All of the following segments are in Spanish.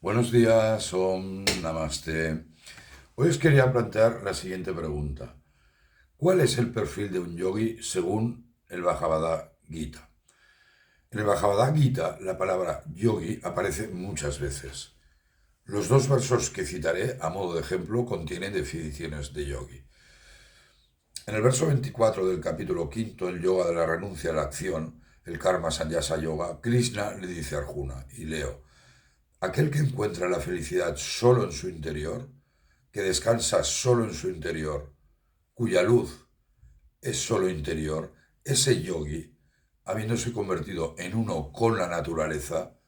Buenos días, Om Namaste. Hoy os quería plantear la siguiente pregunta. ¿Cuál es el perfil de un yogi según el Bhagavad Gita? En el Bhagavad Gita la palabra yogi aparece muchas veces. Los dos versos que citaré a modo de ejemplo contienen definiciones de yogi. En el verso 24 del capítulo quinto, el yoga de la renuncia a la acción, el Karma Sannyasa Yoga, Krishna le dice a Arjuna, y leo: aquel que encuentra la felicidad solo en su interior, que descansa solo en su interior, cuya luz es solo interior, ese yogi, habiéndose convertido en uno con la naturaleza,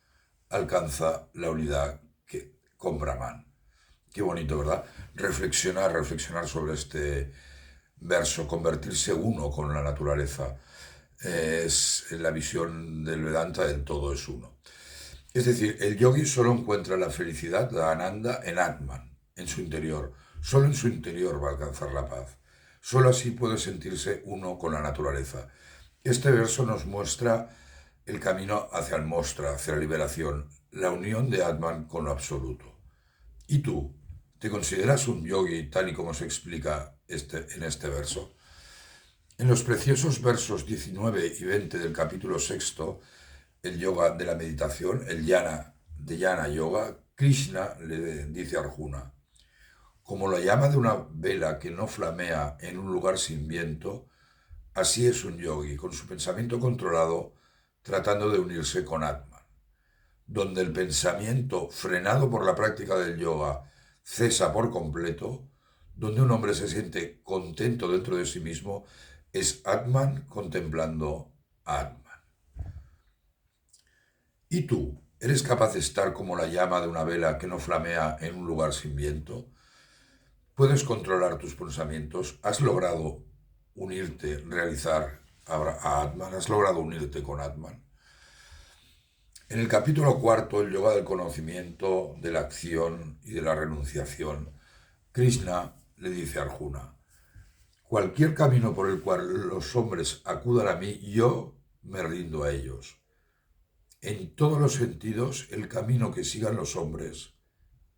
alcanza la unidad con Brahman. Qué bonito, ¿verdad? Reflexionar sobre este verso, convertirse uno con la naturaleza. Es la visión del Vedanta, del todo es uno. Es decir, el yogi solo encuentra la felicidad, la ananda, en Atman, en su interior. Solo en su interior va a alcanzar la paz. Solo así puede sentirse uno con la naturaleza. Este verso nos muestra el camino hacia el mostra, hacia la liberación, la unión de Atman con lo absoluto. ¿Y tú? ¿Te consideras un yogi tal y como se explica en este verso? En los preciosos versos 19 y 20 del capítulo sexto, el yoga de la meditación, el yana de Yana Yoga, Krishna le dice a Arjuna: como la llama de una vela que no flamea en un lugar sin viento, así es un yogi, con su pensamiento controlado, tratando de unirse con Atman. Donde el pensamiento, frenado por la práctica del yoga, cesa por completo, donde un hombre se siente contento dentro de sí mismo, es Atman contemplando a Atman. ¿Y tú? ¿Eres capaz de estar como la llama de una vela que no flamea en un lugar sin viento? ¿Puedes controlar tus pensamientos? ¿Has logrado a Atman? ¿Has logrado unirte con Atman? En el capítulo cuarto, el yoga del conocimiento, de la acción y de la renunciación, Krishna le dice a Arjuna: cualquier camino por el cual los hombres acudan a mí, yo me rindo a ellos. En todos los sentidos, el camino que sigan los hombres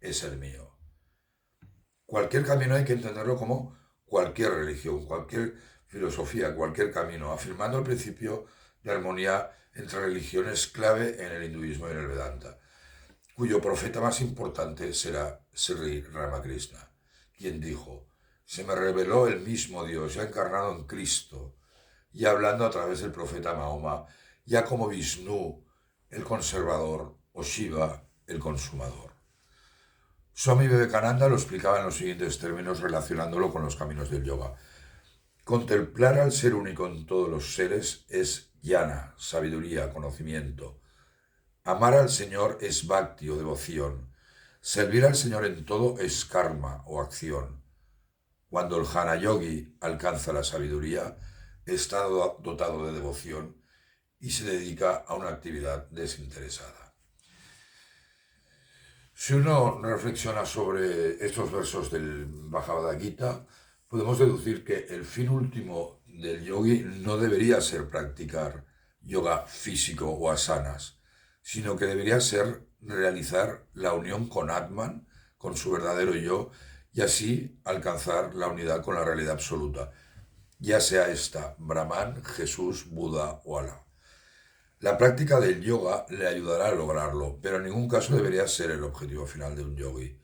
es el mío. Cualquier camino hay que entenderlo como cualquier religión, cualquier filosofía, cualquier camino, afirmando el principio de armonía entre religiones clave en el hinduismo y en el Vedanta, cuyo profeta más importante será Sri Ramakrishna, quien dijo: se me reveló el mismo Dios ya encarnado en Cristo, y hablando a través del profeta Mahoma, ya como Vishnu, el conservador, o Shiva, el consumador. Swami Vivekananda lo explicaba en los siguientes términos relacionándolo con los caminos del yoga. Contemplar al ser único en todos los seres es jnana, sabiduría, conocimiento. Amar al Señor es bhakti o devoción. Servir al Señor en todo es karma o acción. Cuando el jnana yogi alcanza la sabiduría, está dotado de devoción y se dedica a una actividad desinteresada. Si uno reflexiona sobre estos versos del Bhagavad Gita, podemos deducir que el fin último del yogi no debería ser practicar yoga físico o asanas, sino que debería ser realizar la unión con Atman, con su verdadero yo, y así alcanzar la unidad con la realidad absoluta, ya sea esta Brahman, Jesús, Buda o Alá. La práctica del yoga le ayudará a lograrlo, pero en ningún caso debería ser el objetivo final de un yogi,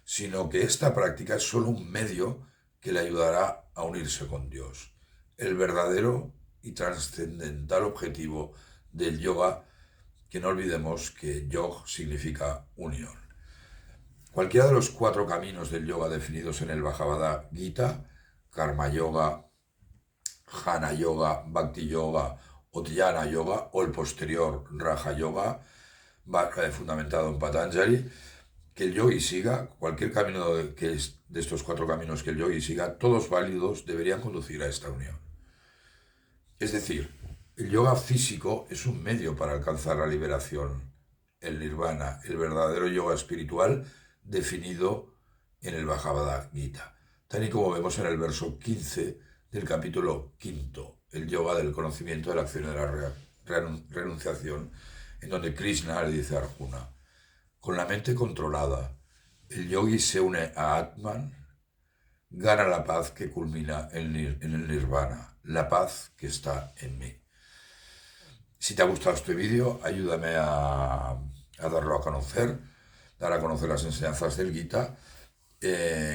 sino que esta práctica es solo un medio que le ayudará a unirse con Dios. El verdadero y trascendental objetivo del yoga, que no olvidemos que yog significa unión. Cualquiera de los cuatro caminos del yoga definidos en el Bhagavad Gita, Karma Yoga, Jnana Yoga, Bhakti Yoga o Dhyana Yoga, o el posterior Raja Yoga, fundamentado en Patanjali, que el yogi siga, cualquier camino de estos cuatro caminos que el yogi siga, todos válidos, deberían conducir a esta unión. Es decir, el yoga físico es un medio para alcanzar la liberación, el nirvana, el verdadero yoga espiritual definido en el Bhagavad Gita, tal y como vemos en el verso 15 del capítulo quinto, el yoga del conocimiento de la acción y de la renunciación, en donde Krishna le dice a Arjuna: con la mente controlada, el yogi se une a Atman, gana la paz que culmina en el nirvana, la paz que está en mí. Si te ha gustado este vídeo, ayúdame a darlo a conocer, dar a conocer las enseñanzas del Gita,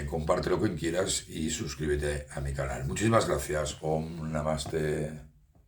compártelo con quien quieras y suscríbete a mi canal. Muchísimas gracias. Om Namaste.